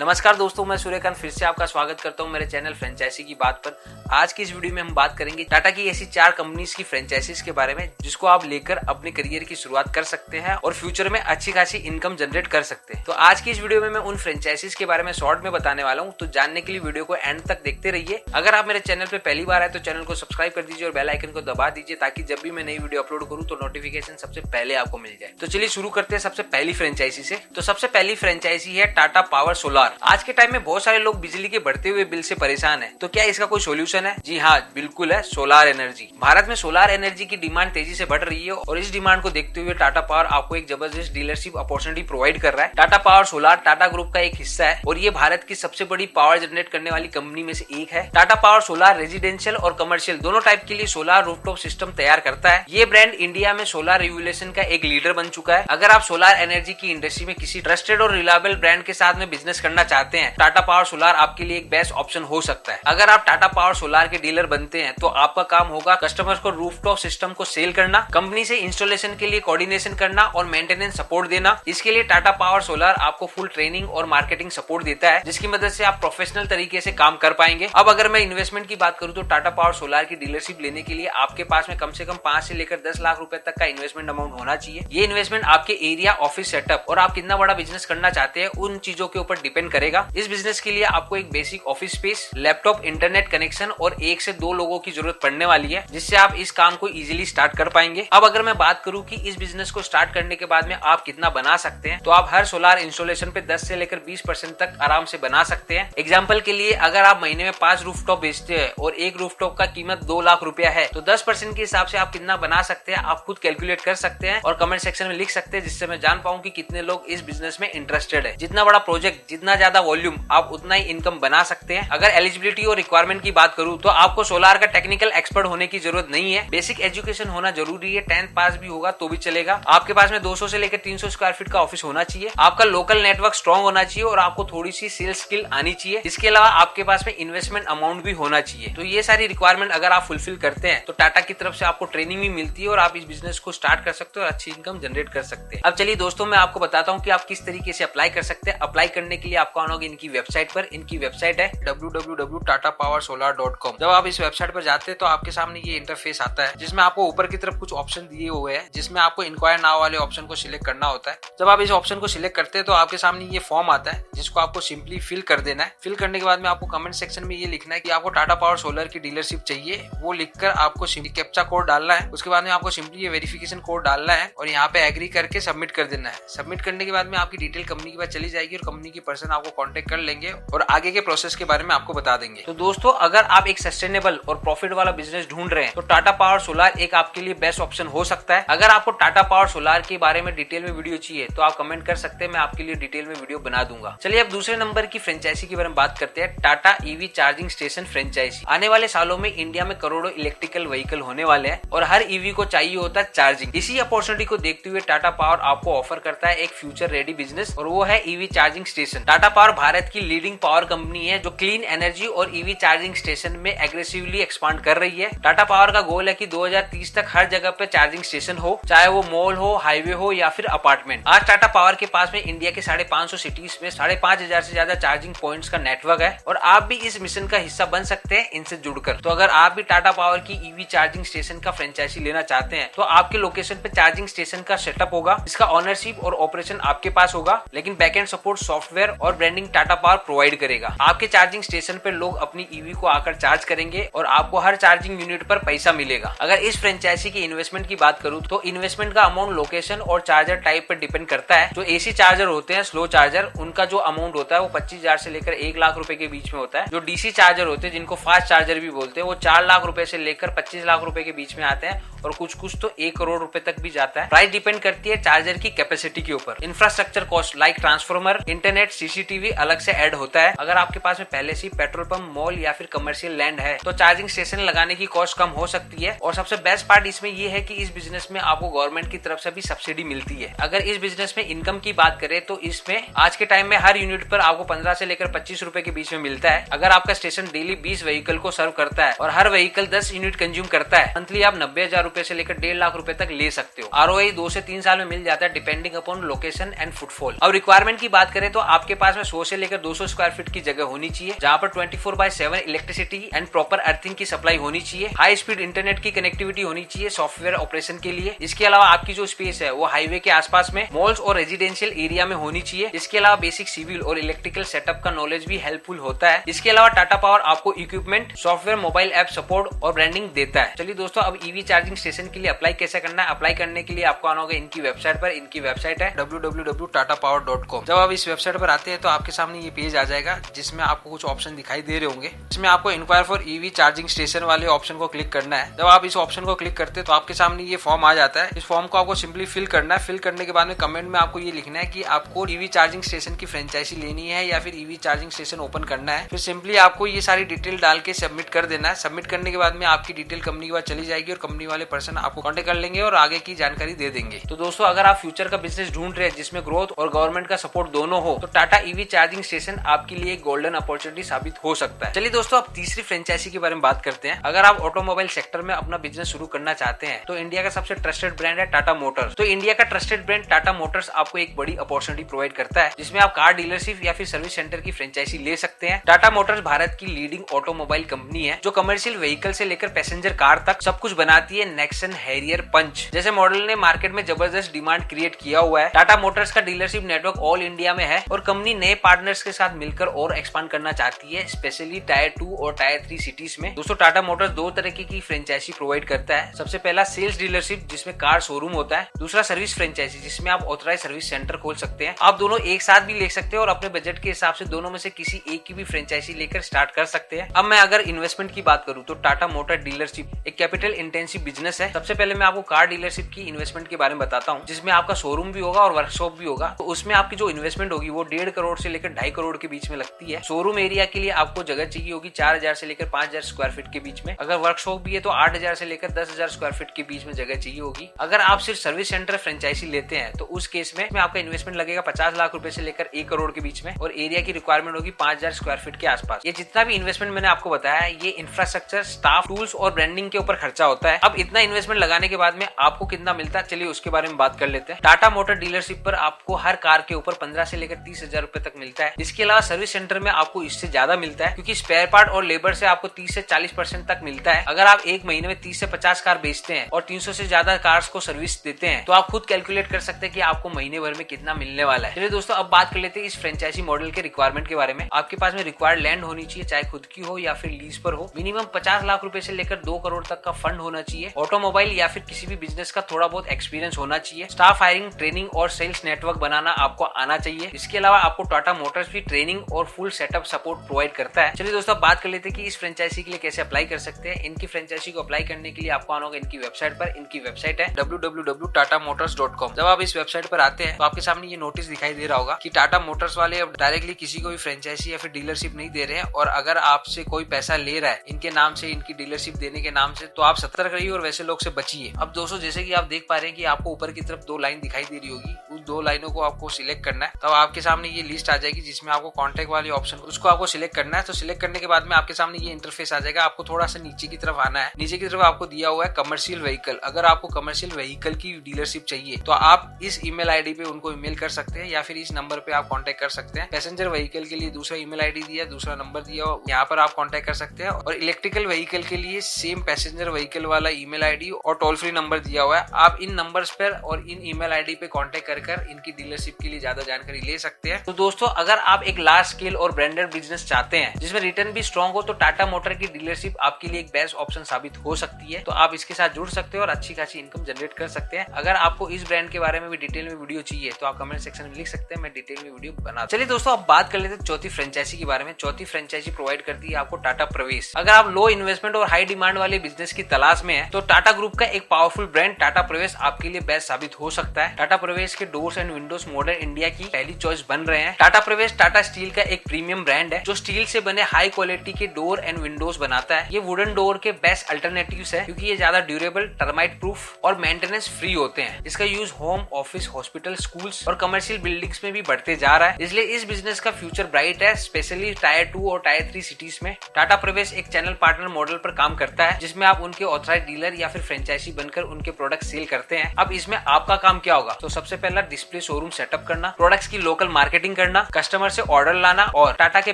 नमस्कार दोस्तों, मैं सूर्यकांत फिर से आपका स्वागत करता हूं मेरे चैनल फ्रेंचाइजी की बात पर। आज की इस वीडियो में हम बात करेंगे टाटा की ऐसी 4 कंपनीज की फ्रेंचाइजीज के बारे में जिसको आप लेकर अपने करियर की शुरुआत कर सकते हैं और फ्यूचर में अच्छी खासी इनकम जनरेट कर सकते हैं। तो आज की इस वीडियो में मैं उन फ्रेंचाइजीज के बारे में शॉर्ट में बताने वाला हूँ, तो जानने के लिए वीडियो को एंड तक देखते रहिए। अगर आप मेरे चैनल पे पहली बार आए तो चैनल को सब्सक्राइब कर दीजिए और बेल आइकन को दबा दीजिए ताकि जब भी मैं नई वीडियो अपलोड करूँ तो नोटिफिकेशन सबसे पहले आपको मिल जाए। तो चलिए शुरू करते हैं सबसे पहली फ्रेंचाइजी से। तो सबसे पहली फ्रेंचाइजी है टाटा पावर सोलार। आज के टाइम में बहुत सारे लोग बिजली के बढ़ते हुए बिल से परेशान हैं, तो क्या इसका कोई सोल्यूशन है? जी हाँ, बिल्कुल है, सोलार एनर्जी। भारत में सोलार एनर्जी की डिमांड तेजी से बढ़ रही है और इस डिमांड को देखते हुए टाटा पावर आपको एक जबरदस्त डीलरशिप अपॉर्चुनिटी प्रोवाइड कर रहा है। Tata power solar Tata group का एक हिस्सा है और ये भारत की सबसे बड़ी पावर जनरेट करने वाली कंपनी में से एक है। टाटा पावर सोलार रेजिडेंशियल और कमर्शियल दोनों टाइप के लिए सोलार रूफटॉप सिस्टम तैयार करता है। ये ब्रांड इंडिया में सोलार रेगुलेशन का एक लीडर बन चुका है। अगर आप सोलार एनर्जी की इंडस्ट्री में किसी ट्रस्टेड और रिलायबल ब्रांड के साथ में बिजनेस करना चाहते हैं, टाटा पावर सोलार आपके लिए एक बेस्ट ऑप्शन हो सकता है। अगर आप टाटा पावर सोलार के डीलर बनते हैं तो आपका काम होगा कस्टमर्स को रूफटॉप सिस्टम को सेल करना, कंपनी से इंस्टॉलेशन के लिए कोऑर्डिनेशन करना और मेंटेनेंस सपोर्ट देना। इसके लिए टाटा पावर सोलार आपको फुल ट्रेनिंग और मार्केटिंग सपोर्ट देता है, जिसकी मदद से आप प्रोफेशनल तरीके से काम कर पाएंगे। अब अगर मैं इन्वेस्टमेंट की बात करूं तो टाटा पावर सोलार की डीलरशिप लेने के लिए आपके पास में कम से कम 5 से लेकर 10 लाख रुपए तक का इन्वेस्टमेंट अमाउंट होना चाहिए। ये इन्वेस्टमेंट आपके एरिया, ऑफिस सेटअप और आप कितना बड़ा बिजनेस करना चाहते हैं उन चीजों के ऊपर डिपेंड करेगा। इस बिजनेस के लिए आपको एक basic office space, laptop, internet connection और 1 से 2 लोगों की जरूरत पड़ने वाली है, जिससे आप इस काम को इजीली स्टार्ट कर पाएंगे। अब अगर मैं बात करूं कि इस बिजनेस को स्टार्ट करने के बाद में आप कितना बना सकते हैं, तो आप हर सोलार इंस्टॉलेशन पे 10 से लेकर 20% तक आराम से बना सकते हैं। एग्जाम्पल के लिए अगर आप महीने में 5 रूफटॉप बेचते हैं और एक रूफटॉप का कीमत 2 लाख रुपया है, तो 10% के हिसाब से आप कितना बना सकते हैं आप खुद कैलकुलेट कर सकते हैं और कमेंट सेक्शन में लिख सकते हैं, जिससे मैं जान पाऊं कि कितने लोग इस बिजनेस में इंटरेस्टेड है। जितना बड़ा प्रोजेक्ट, जितना ज्यादा वॉल्यूम, आप उतना ही इनकम बना सकते हैं। अगर एलिजिबिलिटी और रिक्वायरमेंट की बात करूं तो आपको सोलार का टेक्निकल एक्सपर्ट होने की जरूरत नहीं है। बेसिक एजुकेशन होना जरूरी है, 10th पास भी होगा तो भी चलेगा। आपके पास में 200 से लेकर 300 स्क्वायर फीट का ऑफिस होना चाहिए। आपका लोकल नेटवर्क स्ट्रॉन्ग होना चाहिए और आपको थोड़ी सी सेल्स स्किल आनी चाहिए। इसके अलावा आपके पास में इन्वेस्टमेंट अमाउंट भी होना चाहिए। तो ये सारी रिक्वायरमेंट अगर आप फुलफिल करते हैं तो टाटा की तरफ से आपको ट्रेनिंग भी मिलती है और आप इस बिजनेस को स्टार्ट कर सकते हो और अच्छी इनकम जनरेट कर सकते हैं। अब चलिए दोस्तों, मैं आपको बताता हूँ कि आप किस तरीके से अप्लाई कर सकते हैं। अप्लाई करने के लिए आपको आना होगा इनकी वेबसाइट पर। इनकी वेबसाइट है www.tatapowersolar.com। जब आप इस वेबसाइट पर जाते हैं तो आपके सामने ये इंटरफेस आता है, जिसमें आपको ऊपर की तरफ कुछ ऑप्शन दिए हुए हैं, जिसमें आपको इंक्वायर नाउ वाले ऑप्शन को सिलेक्ट करना होता है। जब आप इस ऑप्शन को सिलेक्ट करते हैं तो आपके सामने ये फॉर्म आता है, जिसको आपको सिंपली फिल कर देना है। फिल करने के बाद में आपको कमेंट सेक्शन में ये लिखना है कि आपको टाटा पावर सोलर की डीलरशिप चाहिए। वो लिखकर आपको सिंपली कैप्चा कोड डालना है। उसके बाद में आपको सिंपली ये वेरिफिकेशन कोड डालना है और यहाँ पे एग्री करके सबमिट कर देना है। सबमिट करने के बाद में आपकी डिटेल कंपनी के पास चली जाएगी और कंपनी की पर्सन आपको कांटेक्ट कर लेंगे और आगे के प्रोसेस के बारे में आपको बता देंगे। तो दोस्तों, अगर आप एक सस्टेनेबल और प्रॉफिट वाला बिजनेस ढूंढ रहे हैं तो टाटा पावर सोलार एक आपके लिए बेस्ट ऑप्शन हो सकता है। अगर आपको टाटा पावर सोलार के बारे में डिटेल में वीडियो चाहिए तो आप कमेंट कर सकते हैं, मैं आपके लिए डिटेल में वीडियो बना दूंगा। चलिए अब दूसरे नंबर की फ्रेंचाइजी के बारे में बात करते हैं, Tata EV charging station franchise. आने वाले सालों में इंडिया में करोड़ों इलेक्ट्रिकल व्हीकल होने वाले हैं और हर ईवी को चाहिए होता है चार्जिंग। इसी अपॉर्चुनिटी को देखते हुए टाटा पावर आपको ऑफर करता है एक फ्यूचर रेडी बिजनेस और वो है EV charging station. Tata power Bharat की लीडिंग पावर कंपनी है जो क्लीन एनर्जी और ईवी चार्जिंग स्टेशन में एग्रेसिवली एक्सपांड कर रही है। टाटा पावर का गोल है कि 2030 तक हर जगह पे चार्जिंग स्टेशन हो, चाहे वो मॉल हो, हाईवे हो या फिर अपार्टमेंट। आज टाटा पावर के पास में इंडिया के 550 सिटीज में 5,500 से ज्यादा चार्जिंग पॉइंट्स का नेटवर्क है और आप भी इस मिशन का हिस्सा बन सकते हैं इनसे जुड़कर। तो अगर आप भी टाटा पावर की ईवी चार्जिंग स्टेशन का फ्रेंचाइजी लेना चाहते हैं तो आपके लोकेशन पे चार्जिंग स्टेशन का सेटअप होगा, इसका ओनरशिप और ऑपरेशन आपके पास होगा, लेकिन बैकएंड सपोर्ट, सॉफ्टवेयर और ब्रांडिंग टाटा पावर प्रोवाइड करेगा। आपके चार्जिंग स्टेशन पे लोग अपनी ईवी को आकर चार्ज करेंगे और आपको हर चार्जिंग यूनिट पर पैसा मिलेगा। अगर इस फ्रेंचाइजी की इन्वेस्टमेंट की बात करूं तो इन्वेस्टमेंट का अमाउंट लोकेशन और चार्जर टाइप पर डिपेंड करता है। जो एसी चार्जर होते हैं, स्लो चार्जर, उनका जो अमाउंट होता है वो 25,000 से लेकर 1 लाख रुपए के बीच में होता है। जो डीसी चार्जर होते हैं, जिनको फास्ट चार्जर भी बोलते हैं, वो 4 लाख रुपए से लेकर 25 लाख रुपए के बीच में आते हैं और कुछ तो 1 करोड़ रुपए तक भी जाता है। प्राइस डिपेंड करती है चार्जर की कैपेसिटी के ऊपर। Infrastructure cost like transformer, internet, CCTV अलग से ऐड होता है। अगर आपके पास में पहले से पेट्रोल पंप, मॉल या फिर कमर्शियल लैंड है तो चार्जिंग स्टेशन लगाने की कॉस्ट कम हो सकती है। और सबसे बेस्ट पार्ट इसमें ये है कि इस बिजनेस में आपको गवर्नमेंट की तरफ से भी सब्सिडी मिलती है। अगर इस बिजनेस में इनकम की बात करें तो इसमें आज के टाइम में हर यूनिट पर आपको 15 से लेकर 25 रुपए के बीच में मिलता है। अगर आपका स्टेशन डेली 20 व्हीकल को सर्व करता है और हर व्हीकल 10 यूनिट कंज्यूम करता है, मंथली आप 90,000 रुपए से लेकर 1.5 लाख रुपए तक ले सकते हो। ROI 2 से 3 साल में मिल जाता है depending upon location and footfall. अब रिक्वायरमेंट की बात करें तो आपके पास पास में 100 से लेकर 200 स्क्वायर फीट की जगह होनी चाहिए, जहाँ पर 24/7 इलेक्ट्रिसिटी एंड प्रॉपर अर्थिंग की सप्लाई होनी चाहिए। हाई स्पीड इंटरनेट की कनेक्टिविटी होनी चाहिए सॉफ्टवेयर ऑपरेशन के लिए। इसके अलावा आपकी जो स्पेस है वो हाईवे के आसपास में मॉल्स और रेजिडेंशियल एरिया में होनी चाहिए। इसके अलावा बेसिक सिविल और इलेक्ट्रिकल सेटअप का नॉलेज भी हेल्पफुल होता है। इसके अलावा टाटा पावर आपको equipment, software, mobile app support और ब्रांडिंग देता है। चलिए दोस्तों, अब ईवी चार्जिंग स्टेशन के लिए अप्लाई कैसे करना है। अप्लाई करने के लिए आपको आना होगा इनकी वेबसाइट पर। इनकी वेबसाइट है www.tatapower.com। जब आप इस वेबसाइट पर आते हैं तो आपके सामने ये पेज आ जाएगा, जिसमें आपको कुछ ऑप्शन दिखाई दे रहे होंगे। इसमें आपको enquire for EV charging station वाले ऑप्शन को क्लिक करना है। जब आप इस ऑप्शन को क्लिक करते हैं तो आपके सामने ये फॉर्म आ जाता है। इस फॉर्म को आपको सिंपली फिल करना है। फिल करने के बाद में कमेंट में आपको ये लिखना है कि आपको ईवी चार्जिंग स्टेशन की फ्रेंचाइजी लेनी है या फिर ईवी चार्जिंग स्टेशन ओपन करना है। फिर सिंपली आपको ये सारी डिटेल डाल के सबमिट कर देना है। सबमिट करने के बाद में आपकी डिटेल कंपनी के पास चली जाएगी और कंपनी वाले पर्सन आपको कांटेक्ट कर लेंगे और आगे की जानकारी दे देंगे। तो दोस्तों, अगर आप फ्यूचर का बिजनेस ढूंढ रहे हैं जिसमें ग्रोथ और गवर्नमेंट का सपोर्ट दोनों हो, तो टाटा ईवी चार्जिंग स्टेशन आपके लिए एक गोल्डन अपॉर्चुनिटी साबित हो सकता है। चलिए दोस्तों, अब तीसरी फ्रेंचाइजी के बारे में बात करते हैं। अगर आप ऑटोमोबाइल सेक्टर में अपना बिजनेस शुरू करना चाहते हैं तो इंडिया का सबसे ट्रस्टेड ब्रांड है टाटा मोटर्स। तो इंडिया का ट्रस्टेड ब्रांड टाटा मोटर्स आपको एक बड़ी अपॉर्चुनिटी प्रोवाइड करता है, जिसमें आप कार डीलरशिप या फिर सर्विस सेंटर की फ्रेंचाइजी ले सकते हैं। टाटा मोटर्स भारत की लीडिंग ऑटोमोबाइल कंपनी है, जो कमर्शियल व्हीकल से लेकर पैसेंजर कार तक सब कुछ बनाती है। नेक्सन, हैरियर, पंच जैसे मॉडल ने मार्केट में जबरदस्त डिमांड क्रिएट किया हुआ है। टाटा मोटर्स का डीलरशिप नेटवर्क ऑल इंडिया में है और कंपनी नए पार्टनर्स के साथ मिलकर और एक्सपांड करना चाहती है, स्पेशली टायर 2 और टायर 3 सिटीज में। दोस्तों, टाटा मोटर्स दो तरीके की फ्रेंचाइजी प्रोवाइड करता है। सबसे पहला सेल्स डीलरशिप, जिसमें कार शोरूम होता है। दूसरा सर्विस फ्रेंचाइजी, जिसमें आप ऑथराइज सर्विस सेंटर खोल सकते हैं। आप दोनों एक साथ भी ले सकते हैं और अपने बजट के हिसाब से दोनों में से किसी एक की भी फ्रेंचाइजी लेकर स्टार्ट कर सकते हैं। अब मैं अगर इन्वेस्टमेंट की बात करूं तो टाटा मोटर डीलरशिप एक कैपिटल इंटेंसिव बिजनेस है। सबसे पहले मैं आपको कार डीलरशिप की इन्वेस्टमेंट के बारे में बताता हूं, जिसमें आपका शोरूम भी होगा और वर्कशॉप भी होगा। तो उसमें आपकी जो इन्वेस्टमेंट होगी वो 1.5 करोड़ से लेकर 2.5 करोड़ के बीच में लगती है। शोरूम एरिया के लिए आपको जगह चाहिए होगी 4000 से लेकर 5000 स्क्वायर फीट के बीच में। अगर वर्कशॉप भी है तो 8000 से लेकर 10000 स्क्वायर फीट के बीच में जगह चाहिए होगी। अगर आप सिर्फ सर्विस सेंटर फ्रेंचाइजी लेते हैं तो उस केस में आपका इन्वेस्टमेंट लगेगा 50 लाख रुपए से लेकर 1 करोड़ के बीच में और एरिया की रिक्वायरमेंट होगी 5000 स्क्वायर फीट के आसपास। ये जितना भी इन्वेस्टमेंट मैंने आपको बताया है, ये इंफ्रास्ट्रक्चर, स्टाफ, टूल्स और ब्रांडिंग के ऊपर खर्चा होता है। अब इतना इन्वेस्टमेंट लगाने के बाद में आपको कितना मिलता है, चलिए उसके बारे में बात कर लेते हैं। टाटा मोटर डीलरशिप पर आपको हर कार के ऊपर 15 से लेकर 30,000 रुपए तक मिलता है। इसके अलावा सर्विस सेंटर में आपको इससे ज्यादा मिलता है, क्योंकि स्पेयर पार्ट और लेबर से आपको 30 से 40% तक मिलता है। अगर आप एक महीने में 30 से 50 कार बेचते हैं और 300 से ज्यादा कार्स को सर्विस देते हैं तो आप खुद कैलकुलेट कर सकते हैं कि आपको महीने भर में कितना मिलने वाला है। चलिए दोस्तों, अब बात कर लेते हैं इस फ्रेंचाइजी मॉडल के रिक्वायरमेंट के बारे में। आपके पास में रिक्वायर्ड लैंड होनी चाहिए, चाहे खुद की हो या फिर लीज पर हो। मिनिमम 50 लाख रुपए से लेकर 2 करोड़ तक का फंड होना चाहिए। ऑटोमोबाइल या फिर किसी भी बिजनेस का थोड़ा बहुत एक्सपीरियंस होना चाहिए। स्टाफ हायरिंग, ट्रेनिंग और सेल्स नेटवर्क बनाना आपको आना चाहिए। इसके अलावा आपको टाटा मोटर्स भी ट्रेनिंग और फुल सेटअप सपोर्ट प्रोवाइड करता है। चलिए दोस्तों, बात कर लेते हैं कि इस फ्रेंचाइजी के लिए कैसे अप्लाई कर सकते हैं। इनकी फ्रेंचाइजी को अप्लाई करने के लिए आपको आना होगा इनकी वेबसाइट पर। इनकी वेबसाइट है www.tatamotors.com। जब आप इस वेबसाइट पर आते हैं तो आपके सामने ये नोटिस दिखाई दे रहा होगा कि टाटा मोटर्स वाले अब डायरेक्टली किसी को भी फ्रेंचाइजी या फिर डीलरशिप नहीं दे रहे हैं, और अगर आपसे कोई पैसा ले रहा है इनके नाम से, इनकी डीलरशिप देने के नाम से, तो आप सतर्क रहिए और वैसे लोग से बचिए। अब दोस्तों, जैसे कि आप देख पा रहे हैं कि आपको ऊपर की तरफ 2 लाइन दिखाई दे रही होगी, उस 2 लाइनों को आपको सिलेक्ट करना है। तब आपके सामने ये लिस्ट आ जाएगी जिसमें आपको कॉन्टैक्ट वाली ऑप्शन, उसको आपको सिलेक्ट करना है। तो सिलेक्ट करने के बाद में आपके सामने ये इंटरफेस आ जाएगा। आपको थोड़ा सा नीचे की तरफ आना है। नीचे की तरफ आपको दिया हुआ है कमर्शियल व्हीकल। अगर आपको कमर्शियल व्हीकल की डीलरशिप चाहिए तो आप इस ईमेल आईडी पे उनको ईमेल कर सकते हैं या फिर इस नंबर पे आप कांटेक्ट कर सकते हैं। पैसेंजर व्हीकल के लिए दूसरा ईमेल आईडी दिया, दूसरा नंबर दिया, यहाँ पर आप कांटेक्ट कर सकते हैं। और इलेक्ट्रिकल व्हीकल के लिए सेम पैसेंजर व्हीकल वाला ईमेल आईडी और टोल फ्री नंबर दिया हुआ है। आप इन नंबर्स पर और इन ईमेल आईडी पे कांटेक्ट कर इनकी डीलरशिप के लिए ज्यादा जानकारी ले सकते हैं। तो दोस्तों, अगर आप एक लार्ज स्केल और ब्रांडेड बिजनेस चाहते हैं जिसमें रिटर्न भी स्ट्रॉन्ग हो, तो टाटा मोटर की डीलरशिप आपके लिए एक बेस्ट ऑप्शन साबित हो सकती है। तो आप इसके साथ जुड़ सकते हो और अच्छी खासी इनकम जनरेट कर सकते हैं। अगर आपको इस ब्रांड के बारे में भी डिटेल में वीडियो चाहिए तो आप कमेंट सेक्शन में लिख सकते हैं, मैं डिटेल में वीडियो बना। चलिए दोस्तों, अब बात कर लेते हैं चौथी फ्रेंचाइजी के बारे में। चौथी फ्रेंचाइजी प्रोवाइड करती है आपको टाटा प्रवेश। अगर आप लो इन्वेस्टमेंट और हाई डिमांड वाले बिजनेस की तलाश में है तो टाटा ग्रुप का एक पावरफुल ब्रांड टाटा प्रवेश आपके लिए बेस्ट साबित हो सकता है। टाटा प्रवेश के doors and Windows modern India की पहली चॉइस बन रहे हैं। टाटा प्रवेश टाटा स्टील का एक प्रीमियम ब्रांड है जो स्टील से बने हाई क्वालिटी के डोर एंड विंडोज बनाता है। ये वुडन डोर के बेस्ट अल्टरनेटिव्स है, क्योंकि ये ज्यादा ड्यूरेबल, टर्माइट प्रूफ और मेंटेनेंस फ्री होते हैं। इसका use home, office, hospital, schools और कमर्शियल बिल्डिंग्स में भी बढ़ते जा रहा है, इसलिए इस बिजनेस का फ्यूचर ब्राइट है, स्पेशली टायर 2 और टायर 3 सिटीज में। टाटा प्रवेश एक चैनल पार्टनर मॉडल पर काम करता है, जिसमें आप उनके ऑथराइज्ड डीलर या फिर फ्रेंचाइजी बनकर उनके प्रोडक्ट सेल करते हैं। अब इसमें आपका काम क्या होगा? तो सबसे पहला डिस्प्ले शोरूम सेटअप करना, प्रोडक्ट्स की लोकल मार्केटिंग करना, कस्टमर से ऑर्डर लाना और टाटा के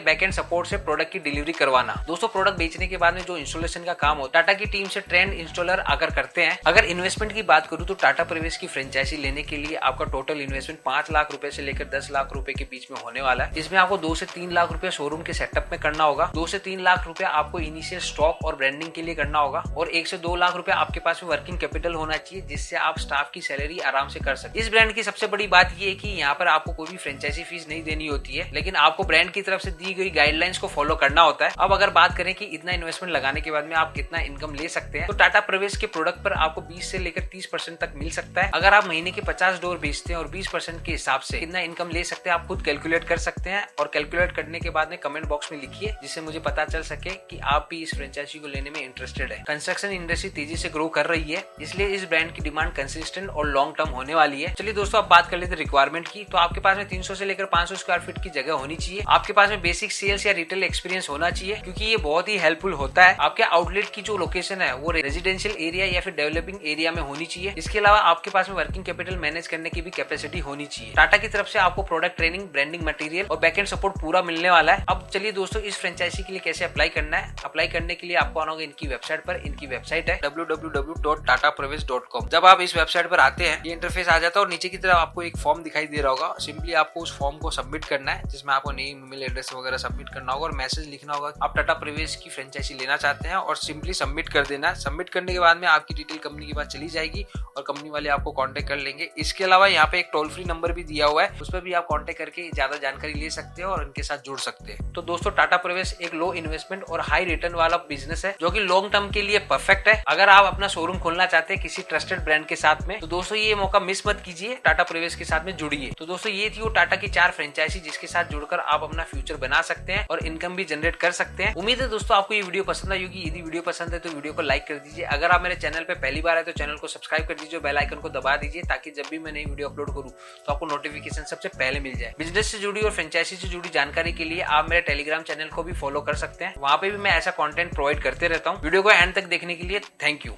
बैकएंड सपोर्ट से प्रोडक्ट की डिलीवरी करवाना। दोस्तों प्रोडक्ट बेचने के बाद में जो इंस्टॉलेशन का काम होता है टाटा की टीम से ट्रेंड इंस्टॉलर आकर करते हैं। अगर इन्वेस्टमेंट की बात करूं तो टाटा प्रेवेश की फ्रेंचाइजी लेने के लिए आपका टोटल इन्वेस्टमेंट 5 लाख रुपए से लेकर 10 लाख रुपए के बीच में होने वाला है। इसमें आपको 2 से 3 लाख रुपए शोरूम के सेटअप में करना होगा, 2 से 3 लाख रुपए आपको इनिशियल स्टॉक और ब्रांडिंग के लिए करना होगा और 1 से 2 लाख रुपए आपके पास में वर्किंग कैपिटल होना चाहिए जिससे आप स्टाफ की सैलरी आराम से कर सकते। इस ब्रांड की सबसे बड़ी बात ये है कि यहाँ पर आपको कोई भी फ्रेंचाइजी फीस नहीं देनी होती है, लेकिन आपको ब्रांड की तरफ से दी गई गाइडलाइंस को फॉलो करना होता है। अब अगर बात करें कि इतना इन्वेस्टमेंट लगाने के बाद में आप कितना इनकम ले सकते हैं, तो टाटा प्रेवेश के प्रोडक्ट पर आपको 20 से लेकर 30% तक मिल सकता है। अगर आप महीने के 50 डोर बेचते हैं और 20% के हिसाब से कितना इनकम ले सकते हैं आप खुद कैलकुलेट कर सकते हैं और कैलकुलेट करने के बाद में कमेंट बॉक्स में लिखिए जिससे मुझे पता चल सके कि आप भी इस फ्रेंचाइजी को लेने में इंटरेस्टेड है। कंस्ट्रक्शन इंडस्ट्री तेजी से ग्रो कर रही है, इसलिए इस ब्रांड की डिमांड कंसिस्टेंट और लॉन्ग टर्म होने वाली है। चलिए दोस्तों अब बात कर लेते हैं रिक्वायरमेंट की। तो आपके पास में 300 से लेकर 500 स्क्वायर फीट की जगह होनी चाहिए। आपके पास में बेसिक सेल्स या रिटेल एक्सपीरियंस होना चाहिए क्योंकि ये बहुत ही हेल्पफुल होता है। आपके आउटलेट की जो लोकेशन है वो रेजिडेंशियल एरिया या फिर डेवलपिंग एरिया में होनी चाहिए। इसके अलावा आपके पास में वर्किंग कैपिटल मैनेज करने की भी कैपेसिटी होनी चाहिए। टाटा की तरफ से आपको प्रोडक्ट ट्रेनिंग, ब्रांडिंग मटेरियल और बैकएंड सपोर्ट पूरा मिलने वाला है। अब चलिए दोस्तों इस फ्रेंचाइजी के लिए कैसे अप्लाई करना है। अप्लाई करने के लिए आपको आना होगा इनकी वेबसाइट पर। इनकी वेबसाइट है www.tatapravesh.com। जब आप इस वेबसाइट पर आते हैं ये इंटरफेस आ जाता है और नीचे की तरफ आपको एक फॉर्म दिखाई दे रहा होगा। सिंपली आपको उस फॉर्म को सबमिट करना है जिसमें आपको नेम, ईमेल एड्रेस वगैरह सबमिट करना होगा और मैसेज लिखना होगा आप टाटा प्रेवेश की फ्रेंचाइजी लेना चाहते हैं और सिंपली सबमिट कर देना है। सबमिट करने के बाद में आपकी डिटेल कंपनी के पास चली जाएगी और कंपनी वाले आपको कांटेक्ट कर लेंगे। इसके अलावा यहाँ पे एक टोल फ्री नंबर भी दिया हुआ है, उस पर भी आप कांटेक्ट करके ज्यादा जानकारी ले सकते हैं और इनके साथ जुड़ सकते हैं। तो दोस्तों टाटा प्रेवेश एक लो इन्वेस्टमेंट और हाई रिटर्न वाला बिजनेस है जो कि लॉन्ग टर्म के लिए परफेक्ट है। अगर आप अपना शोरूम खोलना चाहते हैं किसी ट्रस्टेड ब्रांड के साथ में तो दोस्तों ये मौका मिस मत कीजिए, टाटा प्रेवेश के साथ में जुड़िए। तो दोस्तों ये थी वो टाटा की 4 फ्रेंचाइजी जिसके साथ जुड़कर आप अपना फ्यूचर बना सकते हैं और इनकम भी जनरेट कर सकते हैं। उम्मीद है दोस्तों आपको ये वीडियो पसंद आई होगी। यदि वीडियो पसंद है तो वीडियो को लाइक कर दीजिए। अगर आप मेरे चैनल पे पहली बार है तो चैनल को सब्सक्राइब कर दीजिए, बेल आइकन को दबा दीजिए ताकि जब भी मैं नई वीडियो अपलोड करूं तो आपको नोटिफिकेशन सबसे पहले मिल जाए। बिजनेस से जुड़ी और फ्रेंचाइजी से जुड़ी जानकारी के लिए आप मेरे टेलीग्राम चैनल को भी फॉलो कर सकते हैं, वहां पे भी मैं ऐसा कंटेंट प्रोवाइड करते रहता हूं। वीडियो को एंड तक देखने के लिए थैंक यू।